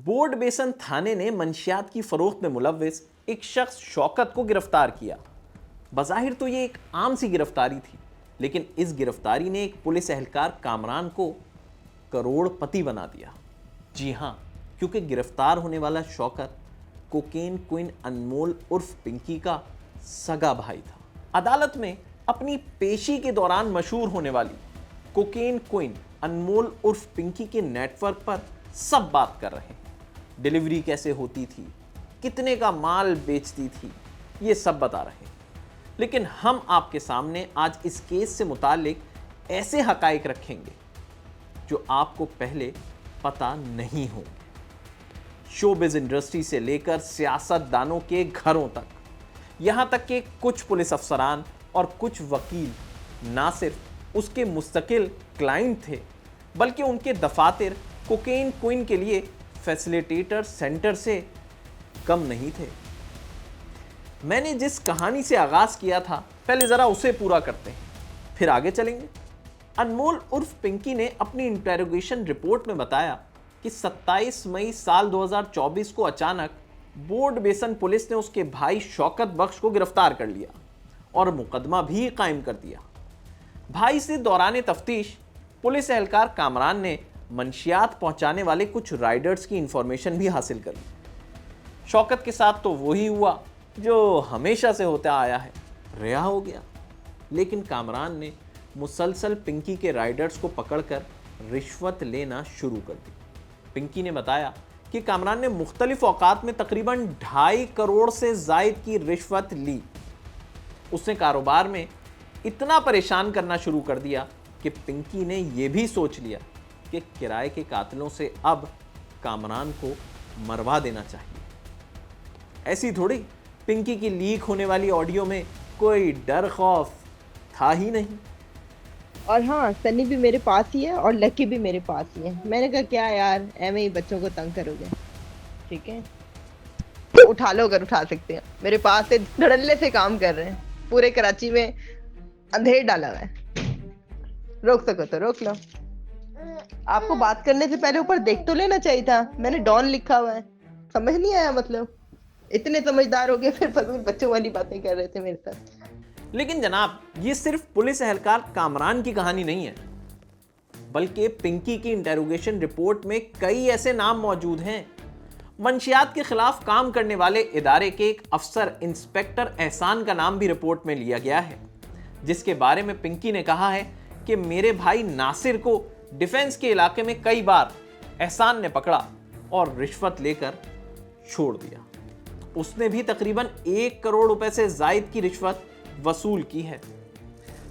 Board बेसन थाने ने मंशियात की फरोख्त में मुलव्विस एक शख्स शौकत को गिरफ्तार किया। बज़ाहिर तो ये एक आम सी गिरफ्तारी थी, लेकिन इस गिरफ्तारी ने एक पुलिस एहलकार कामरान को करोड़पति बना दिया। जी हां, क्योंकि गिरफ्तार होने वाला शौकत कोकेन क्वीन अनमोल उर्फ पिंकी का सगा भाई था। अदालत में अपनी पेशी के दौरान मशहूर होने वाली कोकेन क्वीन अनमोल उर्फ पिंकी के नेटवर्क पर सब बात कर रहे हैं। डिलीवरी कैसे होती थी, कितने का माल बेचती थी, ये सब बता रहे हैं। लेकिन हम आपके सामने आज इस केस से मुतालिक ऐसे हकाइक रखेंगे जो आपको पहले पता नहीं होंगे। शोबिज इंडस्ट्री से लेकर सियासतदानों के घरों तक, यहां तक कि कुछ पुलिस अफसरान और कुछ वकील ना सिर्फ उसके मुस्तकिल क्लाइंट थे, बल्कि उनके दफातर कोकेन क्वीन के लिए फैसिलिटेटर सेंटर से कम नहीं थे। मैंने जिस कहानी से आगाज किया था, पहले जरा उसे पूरा करते हैं, फिर आगे चलेंगे। अनमोल उर्फ पिंकी ने अपनी इंटेरोगेशन रिपोर्ट में बताया कि 27 मई साल 2024 को अचानक बोर्ड बेसन पुलिस ने उसके भाई शौकत बख्श को गिरफ्तार कर लिया और मुकदमा भी कायम कर दिया। भाई से दौरान तफ्तीश पुलिस एहलकार कामरान ने मंशियात पहुंचाने वाले कुछ राइडर्स की इंफॉर्मेशन भी हासिल कर ली। शौकत के साथ तो वही हुआ जो हमेशा से होता आया है, रिहा हो गया। लेकिन कामरान ने मुसलसल पिंकी के राइडर्स को पकड़कर रिश्वत लेना शुरू कर दी। पिंकी ने बताया कि कामरान ने मुख्तलिफ औकात में तकरीबन 2.5 करोड़ से जायद की रिश्वत ली। उसने कारोबार में इतना परेशान करना शुरू कर दिया कि पिंकी ने यह भी सोच लिया कि किराए के कातिलों से अब कामरान को मरवा देना चाहिए। ऐसी थोड़ी पिंकी की लीक होने वाली ऑडियो में कोई डर खौफ था ही नहीं। और हाँ, सनी भी मेरे पास ही है और लकी भी मेरे पास ही है। मैंने कहा क्या यार, ऐਵੇਂ ही बच्चों को तंग करोगे, ठीक है, उठा लो अगर उठा सकते हैं। मेरे पास से धड़ल्ले से काम कर रहे हैं, पूरे कराची में अंधेर डाला हुआ है। रोक सको तो रोक लो। आपको बात करने से पहले ऊपर देख तो लेना चाहिए था, मैंने डॉन लिखा हुआ है। समझ नहीं आया, मतलब इतने समझदार हो गए फिर फजूल बच्चों वाली बातें कर रहे थे मेरे साथ। लेकिन जनाब, ये सिर्फ पुलिस एहलकार कामरान की कहानी नहीं है, बल्कि पिंकी की इंटेरोगेशन रिपोर्ट में कई ऐसे नाम मौजूद हैं। मंशियात के खिलाफ काम करने वाले इदारे के एक अफसर इंस्पेक्टर एहसान का नाम भी रिपोर्ट में लिया गया है, जिसके बारे में पिंकी ने कहा है कि मेरे भाई नासिर को डिफेंस के इलाके में कई बार एहसान ने पकड़ा और रिश्वत लेकर छोड़ दिया। उसने भी तकरीबन 1 करोड़ रुपए से जायद की रिश्वत वसूल की है।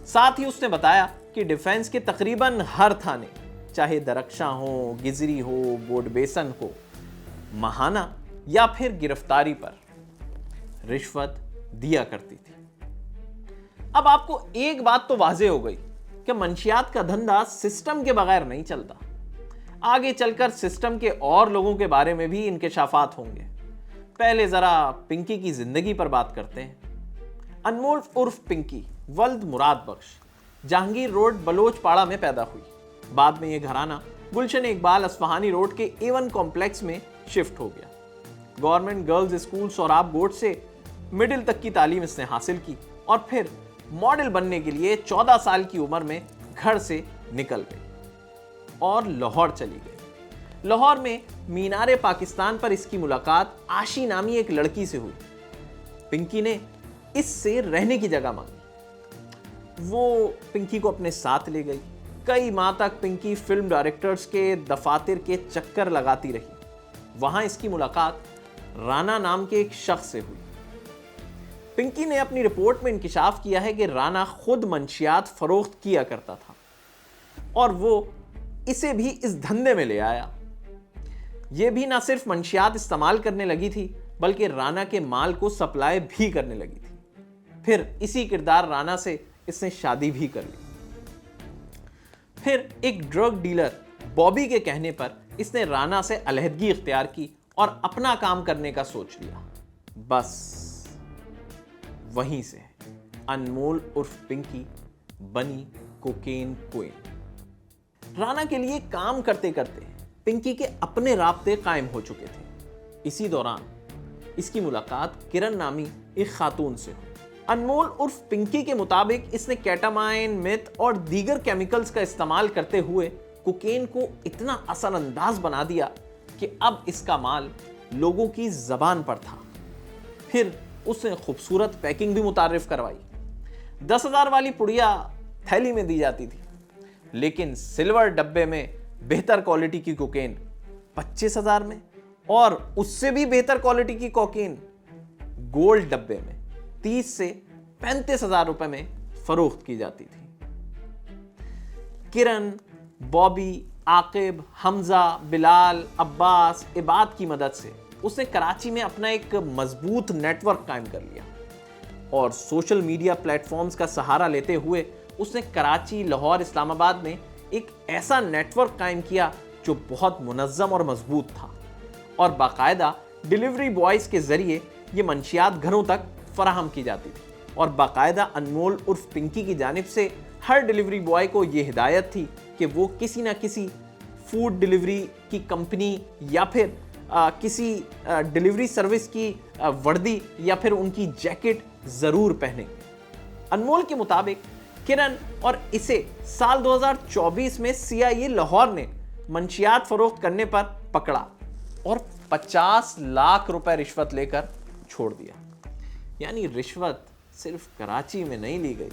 साथ ही उसने बताया कि डिफेंस के तकरीबन हर थाने, चाहे दरख्शा हो, गिजरी हो, बोर्ड बेसन हो, महाना या फिर गिरफ्तारी पर रिश्वत दिया करती थी। अब आपको एक बात तो वाज़े हो गई कि मंशियात का धंधा सिस्टम के बगैर नहीं चलता। आगे चलकर सिस्टम के और लोगों के बारे में भी इंकशाफात होंगे। पहले जरा पिंकी की जिंदगी पर बात करते हैं। अनमोल उर्फ पिंकी वल्द मुराद बख्श जहांगीर रोड बलोचपाड़ा में पैदा हुई। बाद में यह घराना गुलशन इकबाल अस्फहानी रोड के A1 कॉम्प्लेक्स में शिफ्ट हो गया। गवर्नमेंट गर्ल्स स्कूल सोराब गोट से मिडिल तक की तालीम इसने हासिल की और फिर मॉडल बनने के लिए 14 साल की उम्र में घर से निकल गई और लाहौर चली गई। लाहौर में मीनारे पाकिस्तान पर इसकी मुलाकात आशी नामी एक लड़की से हुई। पिंकी ने इससे रहने की जगह मांगी। वो पिंकी को अपने साथ ले गई। कई माह तक पिंकी फिल्म डायरेक्टर्स के दफातर के चक्कर लगाती रही। वहां इसकी मुलाकात राना नाम के एक शख्स से हुई। पिंकी ने अपनी रिपोर्ट में इंकिशाफ किया है कि राना खुद मंशियात फरोख्त किया करता था और वो इसे भी इस धंधे में ले आया। यह भी ना सिर्फ मंशियात इस्तेमाल करने लगी थी, बल्कि राना के माल को सप्लाई भी करने लगी थी। फिर इसी किरदार राना से इसने शादी भी कर ली। फिर एक ड्रग डीलर बॉबी के कहने पर इसने राना से अलहदगी इख्तियार की और अपना काम करने का सोच लिया। बस वहीं से अनमोल उर्फ पिंकी बनी कोकेन क्वीन। राना के लिए काम करते करते पिंकी के अपने राब्ते कायम हो चुके थे। इसी दौरान इसकी मुलाकात किरण नामी एक खातून से हुई। अनमोल उर्फ पिंकी के मुताबिक इसने केटामाइन, मेथ और दीगर केमिकल्स का इस्तेमाल करते हुए कोकेन को इतना असरअंदाज बना दिया कि अब इसका माल लोगों की जबान पर था। फिर उसने खूबसूरत पैकिंग भी मुतारिफ करवाई। 10,000 वाली पुड़िया थैली में दी जाती थी, लेकिन सिल्वर डब्बे में बेहतर क्वालिटी की कोकेन 25,000 में, और उससे भी बेहतर क्वालिटी की कोकेन गोल्ड डब्बे में 30 से 35,000 रुपए में फरोख्त की जाती थी। किरण, बॉबी, आकिब, हमजा, बिलाल, अब्बास, इबाद की मदद से उसने कराची में अपना एक मजबूत नेटवर्क कायम कर लिया और सोशल मीडिया प्लेटफॉर्म्स का सहारा लेते हुए उसने कराची, लाहौर, इस्लामाबाद में एक ऐसा नेटवर्क कायम किया जो बहुत मुनज़्ज़म और मजबूत था, और बाकायदा डिलीवरी बॉयज़ के ज़रिए ये मंशियात घरों तक फराहम की जाती थी। और बाकायदा अनमोल उर्फ पिंकी की जानिब से हर डिलीवरी बॉय को ये हिदायत थी कि वो किसी ना किसी फूड डिलीवरी की कंपनी या फिर किसी डिलीवरी सर्विस की वर्दी या फिर उनकी जैकेट ज़रूर पहने। अनमोल के मुताबिक किरण और इसे साल 2024 में CIA लाहौर ने मंशियात फरोख्त करने पर पकड़ा और 50 लाख रुपए रिश्वत लेकर छोड़ दिया। यानी रिश्वत सिर्फ कराची में नहीं ली गई,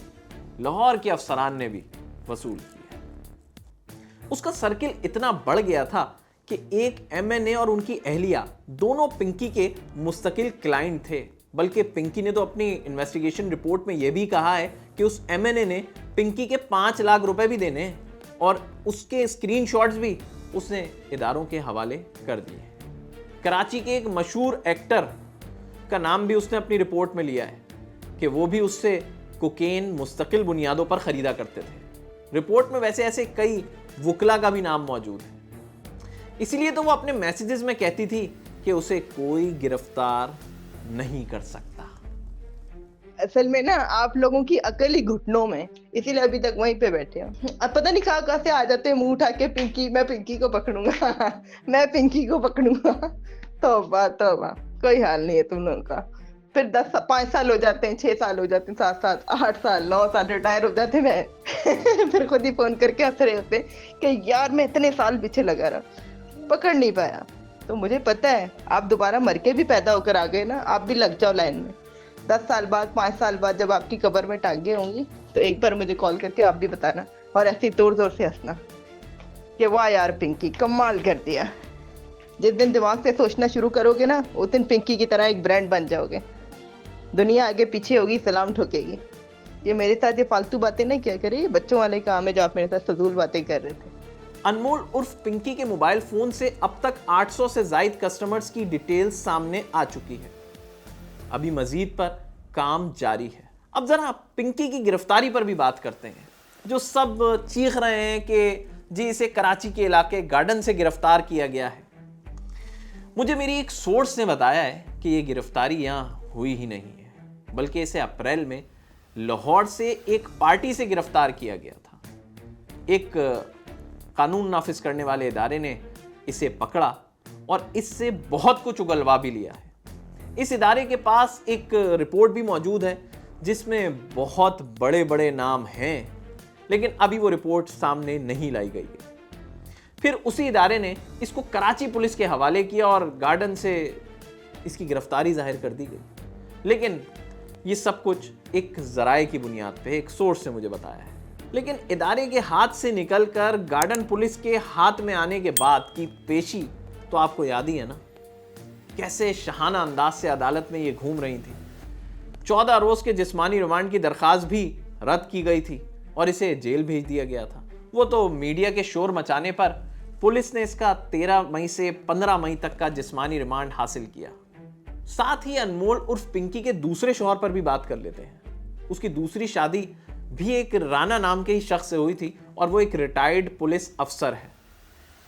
लाहौर के अफसरान ने भी वसूल की है। उसका सर्किल इतना बढ़ गया था कि एक MNA और उनकी अहलिया दोनों पिंकी के मुस्तकिल क्लाइंट थे, बल्कि पिंकी ने तो अपनी इन्वेस्टिगेशन रिपोर्ट में यह भी कहा है कि उस MNA ने पिंकी के 5 लाख रुपए भी देने हैं और उसके स्क्रीनशॉट्स भी उसने इदारों के हवाले कर दिए। कराची के एक मशहूर एक्टर का नाम भी उसने अपनी रिपोर्ट में लिया है कि वो भी उससे कोकेन मुस्तकिल बुनियादों पर खरीदा करते थे। रिपोर्ट में वैसे ऐसे कई वुकला का भी नाम मौजूद है। इसीलिए तो वो अपने मैसेजेस में कहती थी कि उसे कोई गिरफ्तार नहीं कर सकता। असल में ना आप लोगों की अकल ही घुटनों में, इसीलिए अभी तक वहीं पे बैठे हैं। अब पता नहीं कहाँ से आ जाते हैं मुंह उठा के, पिंकी, मैं पिंकी को पकड़ूंगा मैं पिंकी को पकड़ूंगा। तौबा तौबा, कोई हाल नहीं है तुम लोगों का। फिर 5 साल हो जाते हैं, 6 साल हो जाते हैं, 7 साल, 8 साल, 9 साल रिटायर हो जाते हैं फिर खुद ही फोन करके हंस रहे होते कि यार मैं इतने साल पीछे लगा रहा, पकड़ नहीं पाया। तो मुझे पता है आप दोबारा मर के भी पैदा होकर आ गए ना, आप भी लग जाओ लाइन में। 10 साल बाद, 5 साल बाद जब आपकी कब्र में टांगे होंगी तो एक बार मुझे कॉल करके आप भी बताना, और ऐसे जोर जोर से हंसना कि वाह यार पिंकी कमाल कर दिया। जिस दिन दिमाग से सोचना शुरू करोगे ना, उस दिन पिंकी की तरह एक ब्रांड बन जाओगे। दुनिया आगे पीछे होगी, सलाम ठोकेगी। ये मेरे साथ ये फालतू बातें नहीं किया करे, ये बच्चों वाले काम है जो आप मेरे साथ फजूल बातें कर रहे थे। अनमोल उर्फ पिंकी के मोबाइल फोन से अब तक 800 से ज्यादा कस्टमर्स की डिटेल्स सामने आ चुकी है। अभी मजीद पर काम जारी है। अब जरा पिंकी की गिरफ्तारी पर भी बात करते हैं। जो सब चीख रहे हैं कि जी इसे कराची के इलाके गार्डन से गिरफ्तार किया गया है, मुझे मेरी एक सोर्स ने बताया है कि यह गिरफ्तारी यहाँ हुई ही नहीं है, बल्कि इसे अप्रैल में लाहौर से एक पार्टी से गिरफ्तार किया गया था। एक कानून नाफिज करने वाले इदारे ने इसे पकड़ा और इससे बहुत कुछ उगलवा भी लिया है। इस इदारे के पास एक रिपोर्ट भी मौजूद है जिसमें बहुत बड़े बड़े नाम हैं, लेकिन अभी वो रिपोर्ट सामने नहीं लाई गई है। फिर उसी इदारे ने इसको कराची पुलिस के हवाले किया और गार्डन से इसकी गिरफ्तारी जाहिर कर दी गई। लेकिन ये सब कुछ एक जराए की बुनियाद पे एक सोर्स से मुझे बताया है। लेकिन इदारे के हाथ से निकलकर गार्डन पुलिस के हाथ में आने के बाद की पेशी तो आपको याद ही है ना, कैसे शहाना अंदाज से अदालत में ये घूम रही थी। 14 रोज के जिस्मानी रिमांड की दरख्वास्त भी रद्द की गई थी और इसे जेल भेज दिया गया था। वो तो मीडिया के शोर मचाने पर पुलिस ने इसका 13 मई से 15 मई तक का जिस्मानी रिमांड हासिल किया। साथ ही अनमोल उर्फ पिंकी के दूसरे शौहर पर भी बात कर लेते हैं। उसकी दूसरी शादी भी एक राना नाम के ही शख्स से हुई थी और वो एक रिटायर्ड पुलिस अफसर है।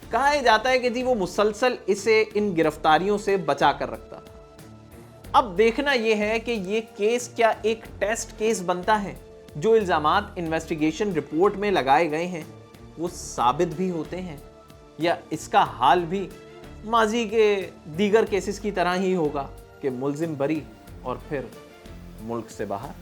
कहा जाता है कि जी वो मुसलसल इसे इन गिरफ्तारियों से बचा कर रखता था। अब देखना यह है कि ये केस क्या एक टेस्ट केस बनता है, जो इल्जामात इन्वेस्टिगेशन रिपोर्ट में लगाए गए हैं वो साबित भी होते हैं, या इसका हाल भी माजी के दीगर केसेस की तरह ही होगा कि मुल्जिम बरी और फिर मुल्क से बाहर।